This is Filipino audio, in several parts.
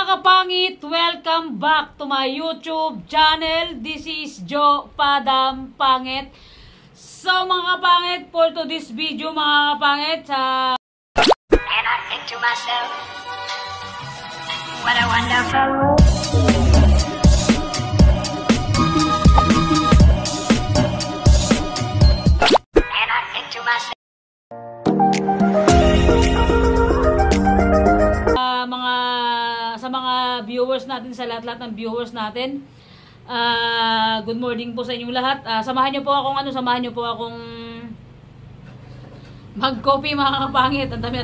kapangit, welcome back to my YouTube channel. This is Jo Padam Pangit. So mga kapangit, for to this video mga kapangit, And I think to myself, what a wonderful world. And I think to myself, sa mga viewers natin, sa lahat-lahat ng viewers natin, good morning po sa inyong lahat. Samahan niyo po akong mag-coffee mga kapangit. Ang dami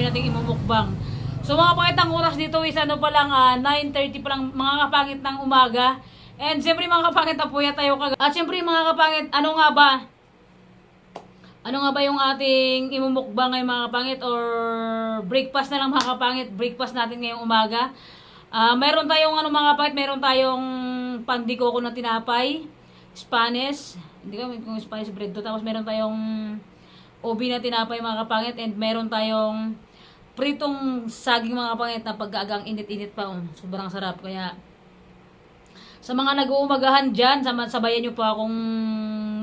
nating imumukbang. So mga kapangit, ang oras dito is pa lang 9:30 pa lang mga kapangit ng umaga. And siyempre mga kapangit, napuya tayo kagad. At siyempre mga kapangit, ano nga ba yung ating imumukbang ngayon mga kapangit, or breakfast na lang mga kapangit, breakfast natin ngayong umaga. Meron tayong mga kapangit, meron tayong pandikoko na tinapay, Spanish, hindi ka kung Spanish bread to, tapos meron tayong ubi na tinapay mga kapangit, and meron tayong pritong saging mga kapangit na pagkagang init-init pa, sobrang sarap. Kaya sa mga nag-uumagahan dyan, sabayan nyo po akong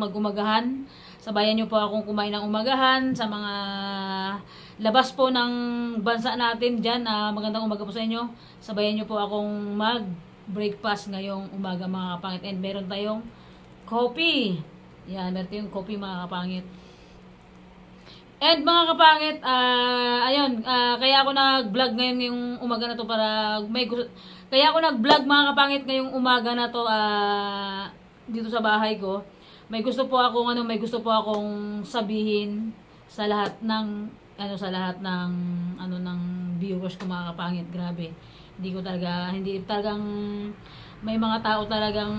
mag-umagahan. Sabayan nyo po akong kumain ng umagahan. Sa mga labas po ng bansa natin dyan, magandang umaga po sa inyo. Sabayan nyo po akong mag-breakfast ngayong umaga mga kapangit. And meron tayong coffee. Yan, meron tayong coffee mga kapangit. And mga kapangit, ayun, kaya ako nag-vlog ngayon ngayong umaga na to para may gusto. Kaya ako nag-vlog mga kapangit ngayong umaga na to dito sa bahay ko. May gusto po akong sabihin sa lahat ng ng viewers ko mga kapangit. Grabe. Hindi talagang may mga tao talagang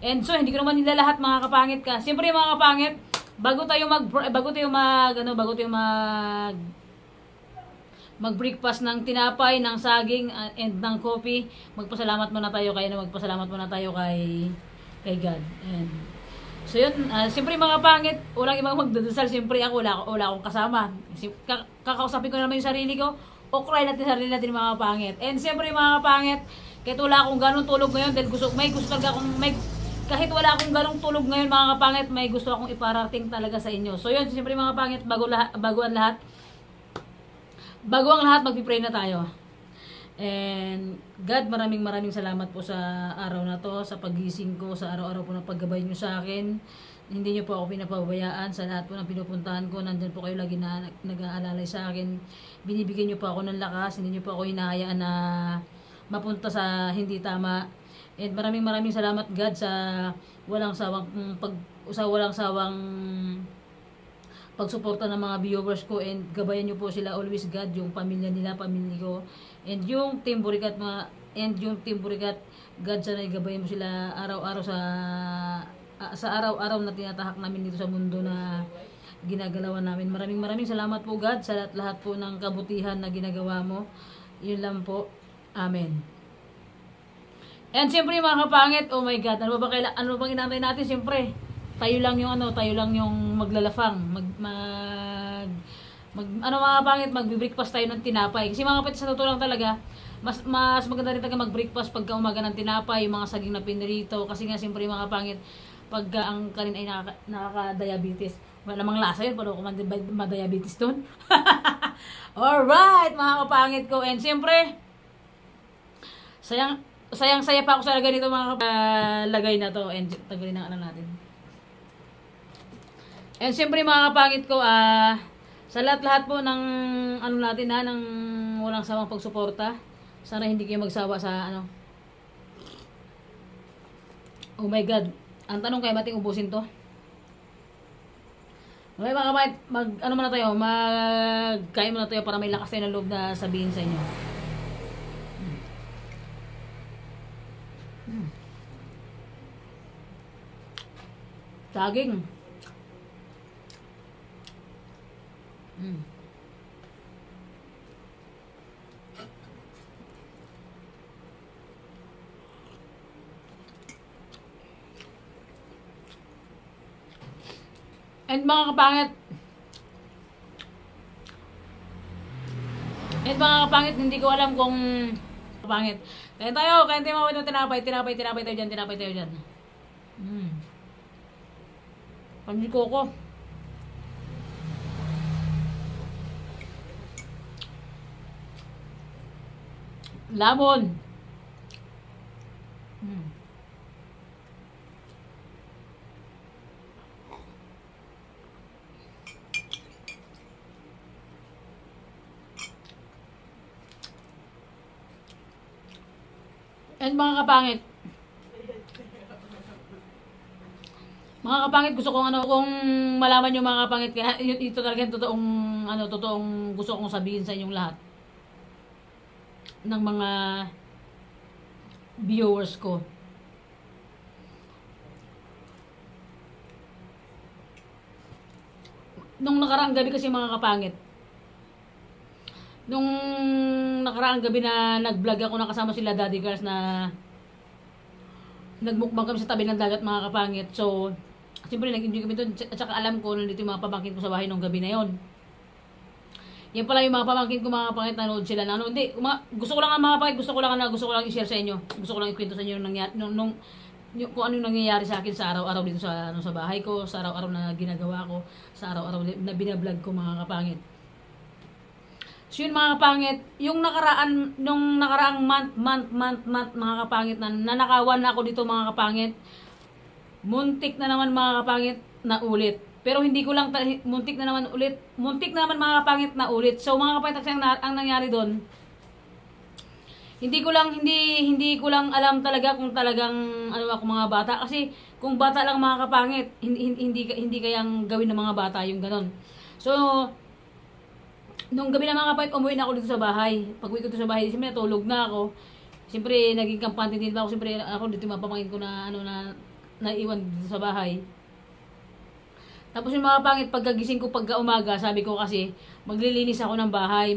and so hindi ko naman nila lahat mga kapangit ka. Siyempre mga kapangit, bago tayo mag-breakfast ng tinapay, ng saging, and ng coffee, magpasalamat muna tayo kay God. And so yun, siyempre mga pangit, walang ibang magdadasal, siyempre ako, wala akong kasama. Kakausapin ko naman yung sarili ko, o cry natin sarili natin mga pangit. And siyempre mga pangit, kahit wala akong ganong tulog ngayon, dahil kahit wala akong ganong tulog ngayon mga kapangit, may gusto akong iparating talaga sa inyo. So yun, siyempre mga pangit, bago ang lahat, magpipray na tayo. And God, maraming salamat po sa araw na to, sa pagising ko, sa araw-araw po na paggabay nyo sa akin. Hindi nyo po ako pinapabayaan sa lahat po ng pinupuntahan ko. Nandun po kayo lagi na nag-aalalay sa akin. Binibigyan nyo po ako ng lakas. Hindi nyo po ako hinahayaan na mapunta sa hindi tama. And maraming salamat God sa walang sawang pagsuporta ng mga viewers ko, and gabayan nyo po sila always God, yung pamilya nila, pamilya ko, and yung Team Burikat God, sana gabayan mo sila araw-araw sa araw-araw na tinatahak namin dito sa mundo na ginagalawan namin. Maraming salamat po God sa lahat po ng kabutihan na ginagawa mo. Yun lang po. Amen. And siyempre mga kapangit, oh my God, ano bang inantay natin? Siyempre tayo lang yung maglalafang, mga pangit, magbi-breakfast tayo ng tinapay. Kasi mga kapatid, sa totoo lang talaga, mas maganda rin talaga mag-breakfast pagka umaga ng tinapay, yung mga saging na pinirito. Kasi nga siyempre mga pangit, pagka ang kanin ay nakaka-diabetes, wala namang lasa yun, pero kung ma-diabetes dun. Alright mga kapangit ko. And siyempre, sayang-saya pa ako sa lagay nito mga lagay na to. And tagalin ang natin. And siyempre mga kapangit ko, sa lahat po ng natin ng walang sawang pagsuporta, sana hindi kayo magsawa sa oh my God, ang tanong kayo, bating ubusin to? Okay mga kapangit, magkain muna tayo para may lakas tayo ng loob na sabihin sa inyo. Saging. And mga kapangit, And mga kapangit, hindi ko alam kung kapangit. Kaya tayo mawin ng tinapay tayo dyan. Panliko ko. Lamon. And mga kapangit, gusto kong kung malaman nyo mga kapangit, kaya ito talaga totoong gusto kong sabihin sa inyong lahat ng mga viewers ko. Nung nakaraang gabi kasi mga kapangit, nung nakaraang gabi na nag-vlog ako, nakasama sila Daddy Girls na nagmukbang kami sa tabi ng dagat mga kapangit. So, siyempre nag-enjoy kami doon. At saka alam ko, nandito yung mga pamangkin ko sa bahay nung gabi na yon. Yan pala yung mga pamangkin ko mga kapangit, nanood sila na hindi, gusto ko lang mga kapangit, gusto ko lang i-share sa inyo. Gusto ko lang ikwento sa inyo kung ano yung nangyayari sa akin sa araw-araw dito sa bahay ko, sa araw-araw na ginagawa ko, sa araw-araw na binablog ko mga kapangit. So yun mga kapangit, nung nakaraang month mga kapangit na nanakawan na ako dito mga kapangit. Muntik na naman mga kapangit na ulit. Pero hindi ko lang muntik na naman mga kapangit na ulit. So mga kapangit, ang nangyari doon, hindi ko lang alam talaga kung talagang ako mga bata, kasi kung bata lang mga kapangit, hindi kayang gawin ng mga bata yung ganon. So nung gabi na mga kapangit, umuwi na ako dito sa bahay. Pag-uwi ko dito sa bahay, siyempre natulog na ako. Siyempre naging kampante din ba ako. Siyempre ako dito mapamangkin ko na naiwan dito sa bahay. Tapos yung mga kapangit, pagkagising ko pagka-umaga, sabi ko kasi maglilinis ako ng bahay,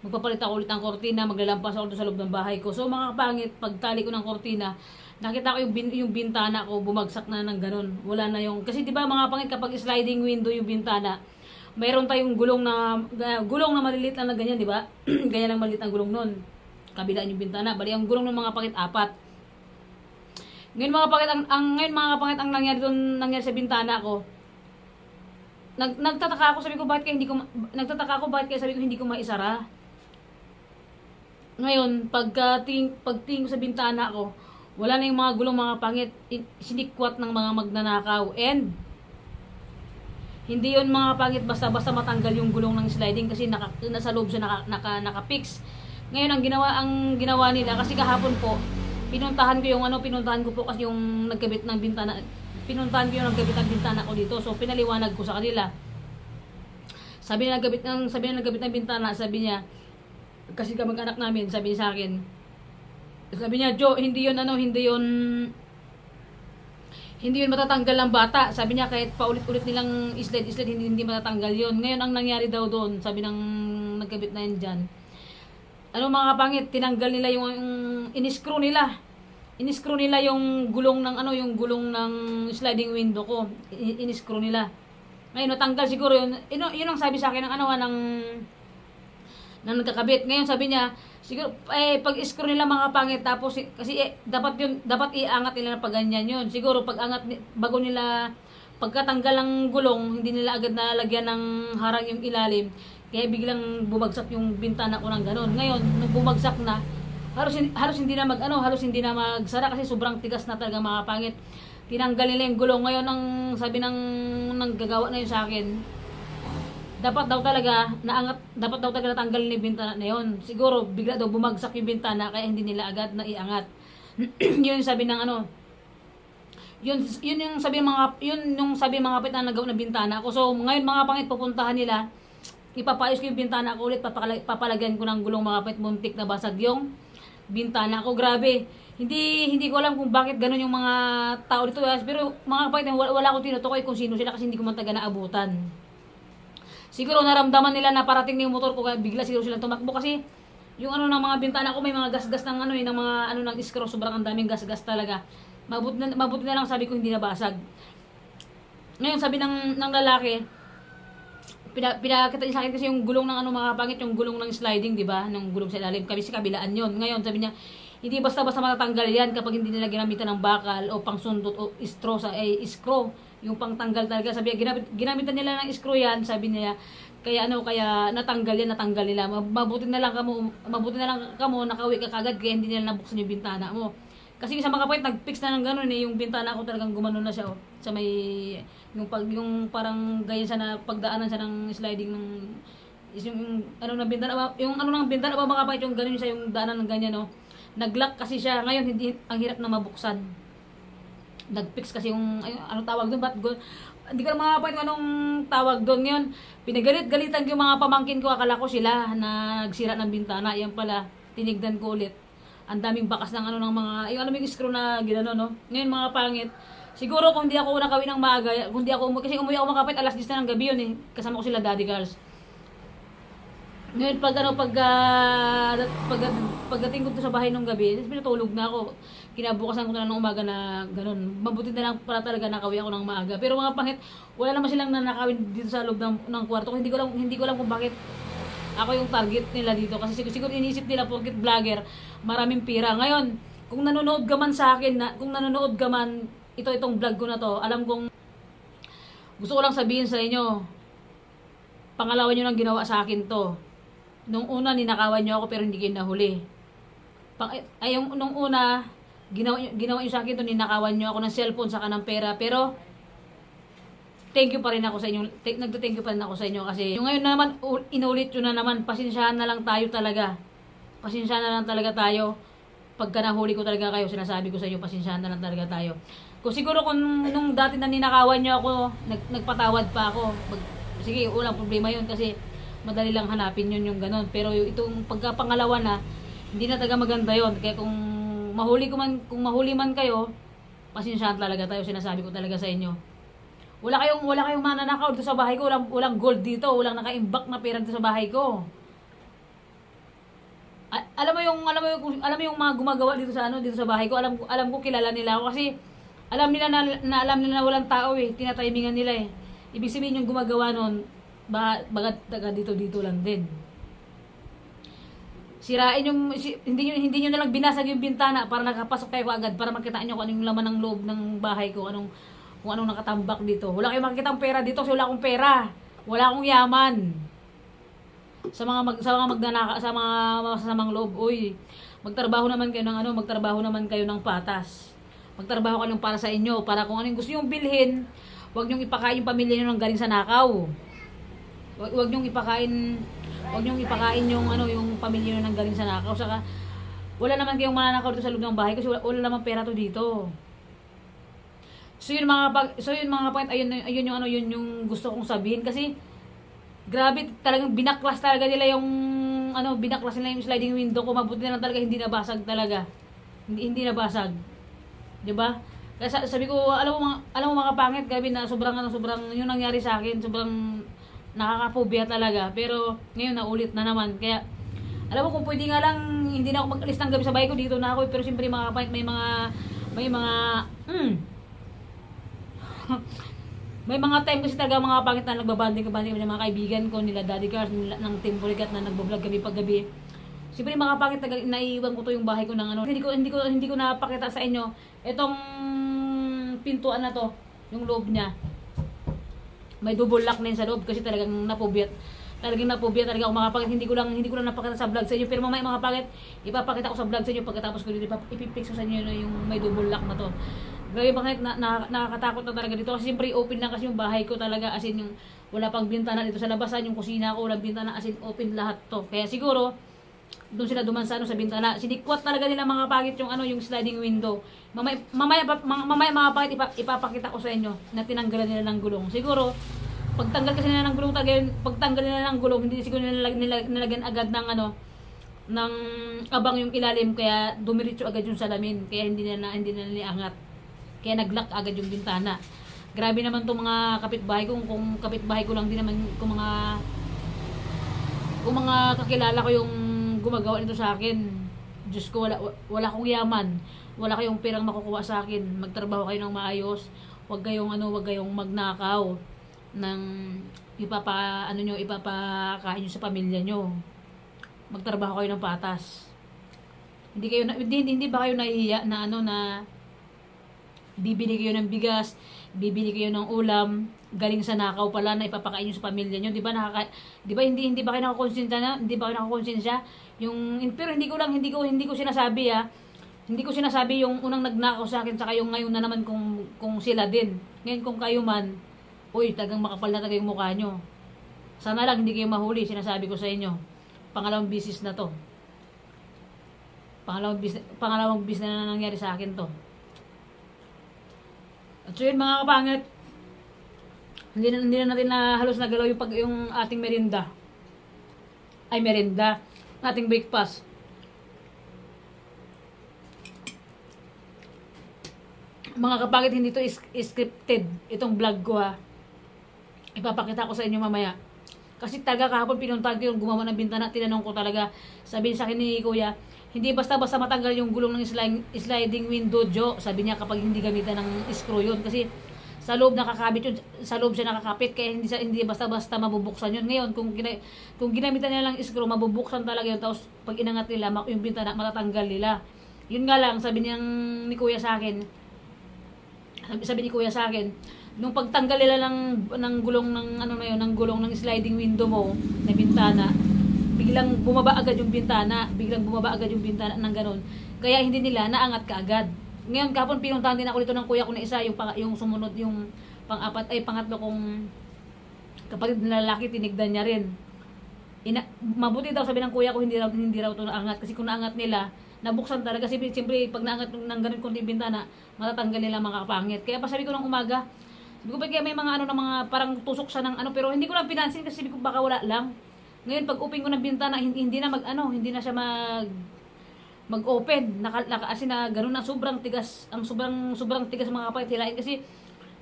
magpapalit ako ulit ng kortina, maglalampas ako sa loob ng bahay ko. So mga kapangit, pagtali ko ng kortina, nakita ko yung bintana ko bumagsak na ng ganun. Wala na yung, kasi 'di ba mga kapangit, kapag sliding window yung bintana, mayroon tayong gulong na maliliit lang na ganyan, 'di ba? Ganyan lang maliit ang gulong nun. Kabilaan yung bintana, bali ang gulong ng mga kapangit 4. Ngayon mga kapangit, ang nangyari sa bintana ko. Nagtataka ako, sabi ko bakit sabi ko hindi ko maisara. Ngayon, pagtingin ko sa bintana ko, wala na yung mga gulong mga kapangit, sinikwat ng mga magnanakaw. And hindi yun mga kapangit basta-basta matanggal yung gulong ng sliding, kasi nasa loob siya naka-fix. Ngayon ang ginawa nila, kasi kahapon po pinuntahan ko po kasi yung nagkabit ng bintana. Pinuntahan ko yung nagkabit ng bintana ko dito. So pinaliwanag ko sa kanila. Sabi na nagkabit ng bintana, sabi niya, kasi kamag-anak namin, sabi niya sa akin. Sabi niya, "Jo, hindi yun matatanggal ng bata." Sabi niya, kahit paulit-ulit nilang slide, hindi matatanggal yun. Ngayon ang nangyari daw doon, sabi ng nagkabit na yun dyan, mga kapangit, tinanggal nila yung in-screw nila yung gulong ng sliding window ko. In-screw nila. Ngayon natanggal siguro yun. Yun ang sabi sa akin ng nagkakabit. Ngayon sabi niya, siguro pag-screw nila mga kapangit, tapos kasi dapat iangat nila na pag ganyan yun. Siguro pag-angat bago nila pagkatanggal ng gulong, hindi nila agad nalagyan ng harang yung ilalim. Kaya biglang bumagsak yung bintana ko ng ganun. Ngayon, nung bumagsak na, halos hindi na magsara kasi sobrang tigas na talaga mga kapangit. Tinanggal nila yung gulong. Ngayon, ang sabi ng gagawa na yun sa akin, dapat daw talaga natanggal yung bintana na yun. Siguro, bigla daw bumagsak yung bintana, kaya hindi nila agad na iangat. Yun yung sabi ng yun yung sabi mga kapit na nagawa na bintana ko. So, ngayon mga kapangit, pupuntahan nila, ipapayos ko yung bintana ko ulit, papalagyan ko ng gulong mga kapit, muntik na basag yung bintana ko. Grabe, hindi ko alam kung bakit ganun yung mga tao dito, pero mga kapit, wala akong tinutukoy kung sino sila, kasi hindi ko man taga naabutan. Siguro naramdaman nila na parating na yung motor ko, kaya bigla siguro silang tumakbo, kasi yung ng mga bintana ko may mga gas-gas ng ng screw, sobrang ang daming gas-gas talaga. Mabuti na lang sabi ko hindi nabasag. Ngayon sabi ng lalaki, pinakita niya sa akin kasi yung gulong ng ano mga kapangit, yung gulong ng sliding, di ba? Ng gulong sa ilalim, kami sa kabilaan yon. Ngayon, sabi niya, hindi basta-basta matatanggal yan kapag hindi nila ginamitan ng bakal o pangsundot o screw yung pangtanggal talaga. Sabi niya, ginamitan nila ng screw yan, sabi niya, kaya natanggal nila. Mabuti na lang kamo nakauwi ka kagad kaya hindi nila nabuksan yung bintana mo. Kasi sa mga kapatid, nag-fix na ng gano'n yung bintana ko talagang gumano na siya sa may yung parang ganyan siya na pagdaanan siya ng sliding ng yung ano ng bintana ba mga kapatid, yung gano'n siya yung daanan ng ganyan nag-lock kasi siya ngayon, hindi ang hirap na mabuksan. Nag-fix kasi yung ano tawag doon, hindi ko na mga kapatid anong tawag doon ngayon. Pinagalit-galitan yung mga pamangkin ko, akala ko sila na nagsira ng bintana. Yan pala, tinignan ko ulit. Ang daming bakas ng ng mga, yung yung screw na ginano, no? Ngayon mga pangit, siguro kung di ako nakawin ng maaga, kasi umuwi ako mga kapatid, alas 10 na ng gabi yun kasama ko sila Daddy Carls. Ngayon pagdating ko sa bahay nung gabi, pinatulog na ako. Kinabukasan ko na ng umaga na ganun. Mabuti na lang para talaga nakawi ako ng maaga. Pero mga pangit, wala naman silang nanakawin dito sa loob ng kwarto. Hindi ko lang kung bakit ako yung target nila dito. Kasi siguro iniisip nila porket vlogger, maraming pira. Ngayon, kung nanonood ka man sa akin, itong vlog ko na to, alam kong gusto ko lang sabihin sa inyo, pangalawa nyo nang ginawa sa akin to. Nung una, ninakawan nyo ako pero hindi kayo nahuli. Nung una, ginawa nyo sa akin to, ninakawan nyo ako ng cellphone saka ng pera. Pero, thank you pa rin ako sa inyo. Nagto-thank you pa rin ako sa inyo kasi yung ngayon naman, inulit nyo na naman. Pasensyahan na lang tayo talaga. Pasensyahan na lang talaga tayo. Pagka nahuli ko talaga kayo, sinasabi ko sa inyo, pasensyahan na lang talaga tayo. Kung siguro kung nung dati na ninakawan nyo ako, nagpatawad pa ako. Sige, walang problema yun kasi madali lang hanapin yun yung ganon. Pero itong pagkapangalawa na, hindi na talaga maganda yun. Kaya kung mahuli man kayo, pasensyahan talaga tayo, sinasabi ko talaga sa inyo. Wala kayong mananakaw dito sa bahay ko, walang gold dito, walang naka-imbak na pera dito sa bahay ko. Alam mo yung mga gumagawa dito sa bahay ko, alam ko kilala nila ako kasi alam nila na walang tao tinatimingan nila Ibig sabihin yung gumagawa nun, bagat taga dito lang din. Sirain hindi nyo na lang binasag yung bintana para nakapasok kayo agad para makita nyo kung anong laman ng loob ng bahay ko, kung anong nakatambak dito. Wala kayong makikita ang pera dito kasi wala akong pera. Wala akong yaman. Sa mga magnanaka, sa mga masasamang loob, magtrabaho naman kayo ng patas. Magtrabaho kayo para sa inyo, para kung anong gusto yung bilhin. Huwag niyong ipakain yung pamilya niyo ng galing sa nakaw. Huwag niyong ipakain yung pamilya niyo ng galing sa nakaw. Saka wala naman kayong mananakaw dito sa loob ng bahay kasi wala naman pera to dito. So yun mga kapatid, ayun yung gusto kong sabihin kasi grabe talagang binaklas nila yung sliding window ko. Mabuti na lang talaga hindi nabasag talaga. Hindi nabasag. 'Di ba? Kaya sabi ko, alam mo mga pangit, grabe na sobrang yung nangyari sa akin, sobrang nakakapobia talaga. Pero ngayon naulit na naman. Kaya alam mo kung pwede nga lang hindi na ako mag-alis ng gabi sa bahay ko, dito na ako. Pero siyempre mga pangit, may mga time kasi talaga mga pangit na nagbabanding ng mga kaibigan ko, nila Daddy Cars, ng Team Burigat na nagbo-vlog kami paggabi. Siyempre mga pangit, naiiwan ko to yung bahay ko ng hindi ko napakita sa inyo itong pintuan na to, yung loob niya. May double lock na yun sa loob kasi talagang napobiyat talaga ako mga pangit. Hindi ko lang napakita sa vlog sa inyo, pero mamaya mga pangit, ipapakita ko sa vlog sa inyo pagkatapos ko dito ipipix ko sa inyo yung may double lock na to. Grabe pangit, nakakatakot na talaga dito kasi siyempre open lang kasi yung bahay ko talaga, as in yung wala pang bintana dito sa labasan, yung kusina ko walang bintana, as in open lahat to. Kaya siguro doon sila dumansa sa bintana. Sinikwat talaga nila mga pangit yung sliding window. Mamaya mga pangit ipapakita ko sa inyo na tinanggalan nila ng gulong. Siguro pagtanggal kasi nila ng gulong hindi siguro nilagyan agad ng abang yung ilalim, kaya dumiretso agad yung salamin, kaya hindi na niangat. Kaya naglock agad yung bintana. Grabe naman tong mga kapitbahay ko, kung kapitbahay ko lang din naman, kung mga kakilala ko yung gumagawa nito sa akin. Diyos ko, wala akong yaman. Wala kayong perang makukuha sa akin. Magtrabaho kayo ng maayos. Huwag kayong magnakaw ng ipapakain nyo sa pamilya nyo. Magtrabaho kayo ng patas. Hindi ba kayo nahihiya na na bibili kayo ng bigas, bibili kayo ng ulam, galing sa nakaw pala na ipapakain nyo sa pamilya nyo, 'di ba? Hindi ba kayo nakakonsensya na? Hindi ba kayo nakakonsensya? Pero hindi ko sinasabi Hindi ko sinasabi yung unang nagnakaw sa akin saka yung ngayon na naman kung sila din. Ngayon kung kayo man, uy, tagang makapal na taga yung mukha nyo. Sana lang hindi kayo mahuli, sinasabi ko sa inyo. Pangalawang business na to. Pangalawang business na nangyari sa akin to. At so yun mga kapangit, hindi na natin na halos nagalaw yung ating merienda. Ating breakfast. Mga kapangit, hindi to scripted itong vlog ko Ipapakita ko sa inyo mamaya. Kasi talaga kahapon pinuntahan ko yung gumawa ng bintana, tinanong ko talaga, sabi sa akin ni Kuya, hindi basta-basta matanggal yung gulong ng sliding window, Jo. Sabi niya kapag hindi gamitan ng screw yun. Kasi sa loob nakakabit yun, sa loob siya nakakapit, kaya hindi basta-basta mabubuksan yun. Ngayon, kung ginamitan nila ng screw, mabubuksan talaga yun. Tapos pag inangat nila, yung bintana matatanggal nila. Yun nga lang, sabi ni Kuya sa akin, nung pagtanggal nila ng gulong ng gulong ng sliding window mo na bintana, biglang bumaba agad yung bintana ng ganun. Kaya hindi nila naangat kaagad. Ngayon kapon pinuntahan din ako dito ng kuya ko na isa, yung sumunod, yung pangatlo kong kapatid na lalaki, tinigdan niya rin. Mabuti daw sabi ng kuya ko, hindi raw to naangat, kasi kung naangat nila, nabuksan talaga. Kasi siyempre pag naangat ng ganun konti bintana, matatanggal nila mga kapangit. Kaya pa sabi ko ng umaga, sabi ko kaya may mga mga parang tusok siya ng pero hindi ko lang pinansin kasi sabi ko baka wala lang. Ngayon pag open ko ng bintana, hindi na siya mag-open. Kasi na ganoon na sobrang tigas, sobrang tigas mga kapatid hilain, kasi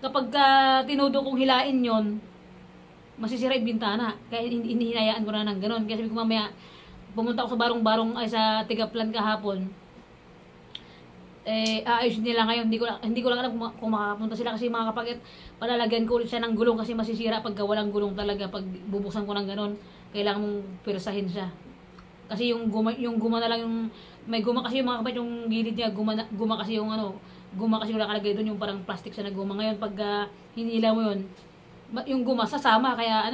kapag tinudo kong hilain 'yon, masisira yung bintana. Kaya hindi hinayaan ko na ng ganoon. Kasi sabi ko mamaya pumunta ako sa barong-barong sa Tigaplan kahapon. Aayos nila ngayon. Hindi ko lang alam kung makakapunta sila, kasi mga kapatid, palalagyan ko ulit siya ng gulong kasi masisira pag walang gulong talaga. Pag bubuksan ko ng ganoon, kailangan mong persahin siya. Kasi yung guma na lang, yung may guma kasi yung mga kapatid, yung gilid niya guma kasi yung nakalagay doon, yung parang plastic siya na guma. Ngayon pag hinila mo yung guma sasama, kaya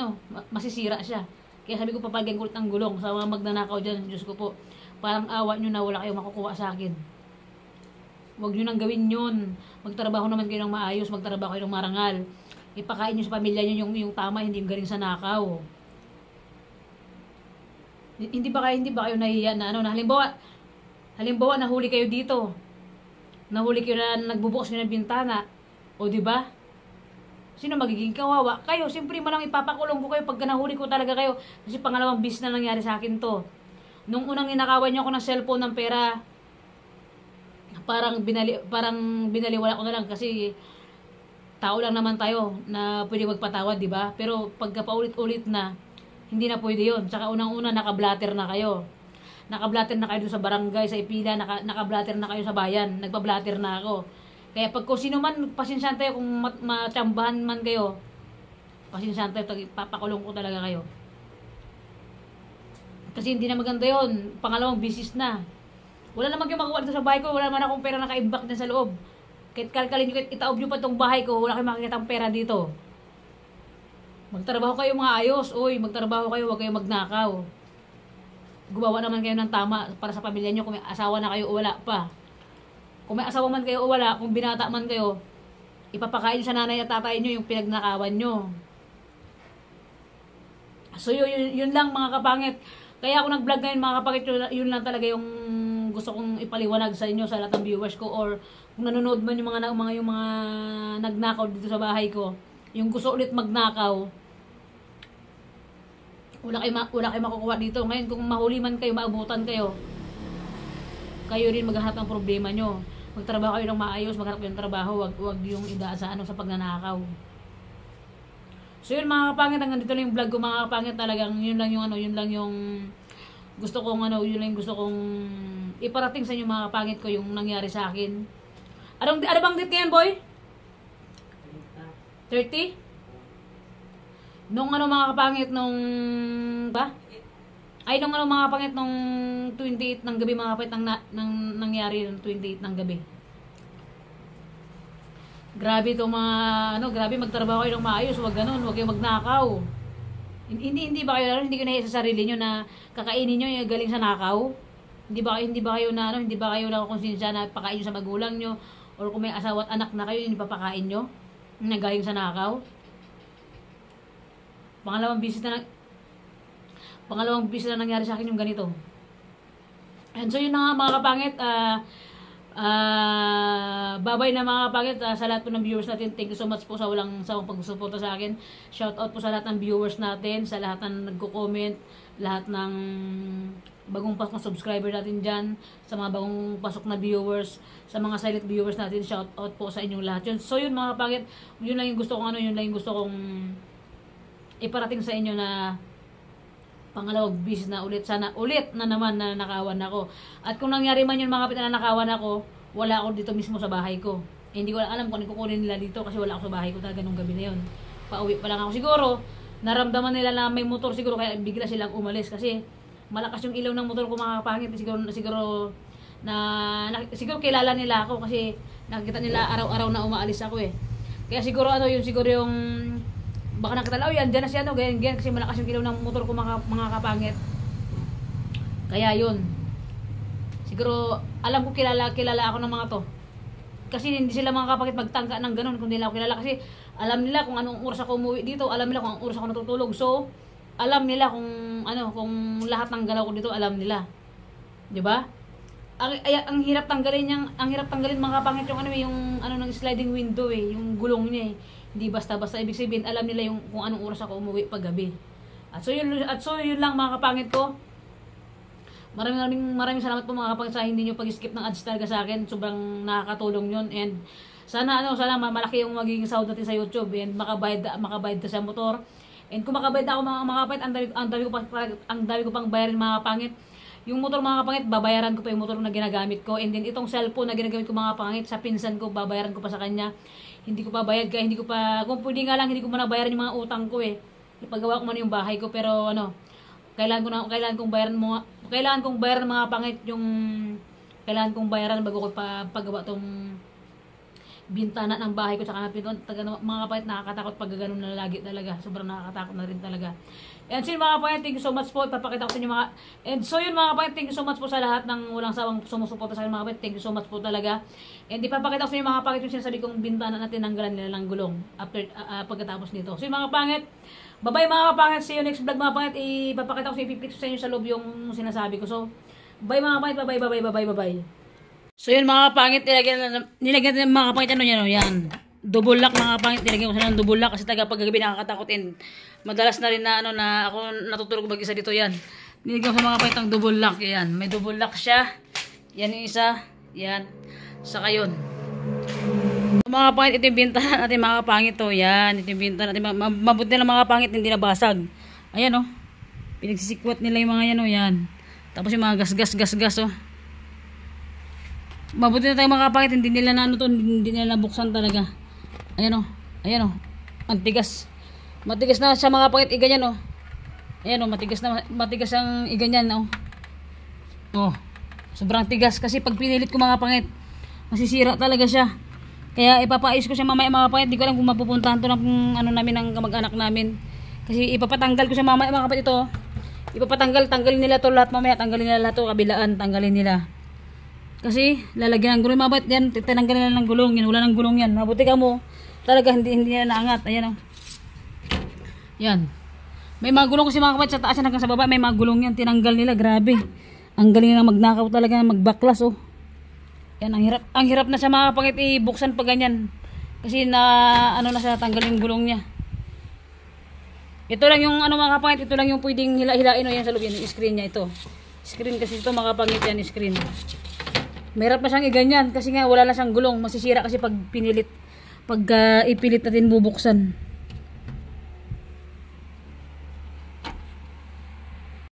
masisira siya. Kaya sabi ko papalagyan ko ulit ng gulong sa mga magnanakaw dyan. Diyos ko po, parang awa nyo na wala kayong makukuha sa akin. Huwag nyo nang gawin yun. Magtrabaho naman kayo ng maayos, magtrabaho kayo ng marangal. Ipakain nyo sa pamilya nyo yung tama, hindi yung galing sa nakaw. Hindi ba kayo nahihiya na halimbawa nahuli kayo dito. Nahuli kayo na nagbubukas kayo ng bintana. O di ba? Sino magiging kawawa? Kayo, siyempre malang ipapakulong ko kayo pag nahuli ko talaga kayo. Kasi pangalawang bis na nangyari sa akin to. Nung unang ninakawan niyo ako ng cellphone, ng pera, parang binaliwala ko na lang kasi tao lang naman tayo na pwede magpatawad, di ba? Pero pagka paulit-ulit na, hindi na pwede yun. Tsaka unang-una, nakablatter na kayo. Nakablatter na kayo sa barangay, sa ipila, nakablatter na kayo sa bayan. Nagpablatter na ako. Kaya pag kung sino man, pasensyahan tayo kung matsambahan man kayo. Pasensyahan tayo, papakulong ko talaga kayo. Kasi hindi na maganda yun. Pangalawang business na. Wala naman kayo makuha dito sa bahay ko. Wala naman akong pera naka-imbak na sa loob. Kahit kalkalin nyo, kahit itaob nyo pa itong bahay ko, wala kayong makikita ang pera dito. Magtrabaho kayo mga ayos. Uy, magtrabaho kayo, huwag kayo magnakaw. Gumawa naman kayo ng tama para sa pamilya nyo. Kung may asawa na kayo o wala pa. Kung may asawa man kayo o wala, kung binata man kayo, ipapakain sa nanay at tatay nyo yung pinagnakawan nyo. So yun lang mga kapangit. Kaya ako nag-vlog ngayon mga kapangit, yun lang talaga yung gusto kong ipaliwanag sa inyo, sa lahat ng viewers ko, or kung nanonood man yung mga nagnakaw dito sa bahay ko, yung gusto ulit magnakaw, wala kayo makukuha dito. Ngayon kung mahuli man kayo, maabutan kayo rin maghanap ng problema nyo. Magtrabaho kayo ng maayos, maghanap kayo ng trabaho, wag yung idaan sa sa pagnanakaw. So yun mga kapangit, hanggang dito lang yung vlog ko mga kapangit. Talagang yun lang yung gusto kong iparating sa inyo mga kapangit ko, yung nangyari sa akin. Ano bang date ngayon, boy? 30? Nung ano mga kapangit, nung ba? Ay, nung ano mga kapangit, nung 28 ng gabi mga kapangit, nang nangyari yung 28 ng gabi. Grabe to mga, grabe magtrabaho kayo ng maayos, wag ganun, wag kayong magnakaw. Hindi ba kayo, hindi ko nahiya sa sarili nyo na kakainin nyo yung galing sa nakaw? Hindi ba kayo na konsensya na pakain nyo sa magulang nyo, or kung may asawa at anak na kayo, hindi papakain nyo na galing sa nakaw? Pangalawang bisis na nangyari sa akin yung ganito. And so yun na nga mga kapangit, babay na mga kapangit, sa lahat po ng viewers natin. Thank you so much po sa walang sawang pagsusuporta sa akin. Shout out po sa lahat ng viewers natin, sa lahat ng nagko-comment, lahat ng bagong pasok na subscriber natin dyan, sa mga bagong pasok na viewers, sa mga silent viewers natin. Shout out po sa inyong lahat yun. So yun mga kapangit, yun lang yung gusto kong iparating sa inyo, na pangalawang bis na ulit. Sana ulit na naman na nakawan ako. At kung nangyari man yun mga kapit na nakawan ako, wala ako dito mismo sa bahay ko. Hindi ko alam kung ano kukunin nila dito kasi wala ako sa bahay ko talaga nung gabi na yun. Pauwi pa lang ako. Siguro, naramdaman nila na may motor siguro kaya bigla silang umalis kasi malakas yung ilaw ng motor ko mga kapangit. Siguro kilala nila ako kasi nakikita nila araw-araw na umaalis ako eh. Kaya siguro siguro yung baka nakita lang, andyan na siya, ganyan, kasi malakas yung ilaw ng motor ko mga kapangit. Kaya yun. Siguro, alam ko kilala ako ng mga to. Kasi hindi sila mga kapangit magtangka ng ganun kung hindi nila ako kilala. Kasi alam nila kung anong oras ako umuwi dito, alam nila kung anong oras ako natutulog. So, alam nila kung lahat ng galaw ko dito, alam nila. 'Di ba? Ang hirap tanggalin mga kapangit yung ng sliding window yung gulong niya eh. Hindi basta-basta, ibig sabihin alam nila yung kung anong oras ako umuwi pag gabi. At so yun lang mga kapangit ko. Maraming salamat po mga kapangit sa hindi niyo pag-skip ng ads talaga sa akin. Sobrang nakakatulong yun, and sana malaki yung magiging sahod natin sa YouTube, and makabayad sa motor. And kung makabayad ako mga kapangit, ang dami ko pang bayarin mga kapangit. Yung motor mga kapangit, babayaran ko pa yung motor na ginagamit ko. And then itong cellphone na ginagamit ko mga kapangit, sa pinsan ko, babayaran ko pa sa kanya. Hindi ko pa bayad kaya kung pwede nga lang, hindi ko muna bayaran yung mga utang ko eh. Ipagawa ko man yung bahay ko, pero kailangan kong bayaran mga kapangit kailangan kong bayaran bago ko pagawa tong bintana ng bahay ko tsaka na pintuan. Mga kapangit, nakakatakot pag gano'n na lagi talaga. Sobrang nakakatakot na rin talaga. And so yun mga kapangit, thank you so much po. Ipapakita ko sa inyo and so yun mga kapangit, thank you so much po sa lahat ng walang sawang sumusuporta sa akin mga kapangit. Thank you so much po talaga. And ipapakita ko sa inyo mga kapangit yung sinasabi kong bintana na tinanggalan nila ng gulong after pagkatapos nito. So yun mga kapangit, bye-bye mga kapangit. See you next vlog mga kapangit. Ipapakita ko sa inyo, sa inyo sa loob yung sinasabi ko. So bye mga kapangit, bye-bye. So yun mga kapangit, nilagyan ng mga kapangit yan. Double lock mga kapangit, nilagyan ko sila ng double lock kasi taga paggabi nakakatakot, and madalas na rin na ako natutulog mag-isa dito yan. Nilagyan ko sa mga kapangit ng double lock, yan. May double lock siya. Yan yung isa, yan. Saka yun. Mga kapangit, ito yung bintana natin mga kapangit to. Yan, ito yung bintana natin. Mabuti na mga kapangit, hindi nabasag. Ayan oh. Pinagsisikwat nila yung mga yan oh, yan. Tapos yung mga gas oh. Mabuti na tayo mga kapangit, hindi nila hindi nila nabuksan talaga. Ayan o, matigas na sa mga kapangit, iganyan o. Ayan o, matigas ang iganyan o. Oh, sobrang tigas kasi pag pinilit ko mga kapangit, masisira talaga siya. Kaya ipapaayos ko siya mamaya mga kapangit. Di ko alam kung mapupuntahan to ng namin, ng kamag-anak namin. Kasi ipapatanggal ko siya mamaya mga kapangit ito. Tanggalin nila to lahat mamaya, tanggalin nila lahat to, kabilaan, tanggalin nila. Kasi lalagyan ng gulong, mabait yan, tinanggalin nila ng gulong yan, wala ng gulong yan. Mabuti ka mo, talaga hindi nila naangat. Ayan o. Yan. May mga gulong kasi mga kapatid, sa taas yan hanggang sa baba, may mga gulong yan, tinanggal nila, grabe. Ang galing na magnakaw talaga, magbaklas oh. Yan, ang hirap na siya mga kapatid, ibuksan pa ganyan. Kasi na siya, tanggalin yung gulong niya. Ito lang yung mga kapatid, ito lang yung pwedeng hilain o yan sa loob, yan, yung screen niya ito. Screen kasi ito mga kapatid, yan, screen. Mahirap na siyang iganyan kasi nga wala na siyang gulong, masisira kasi pag ipilit natin bubuksan.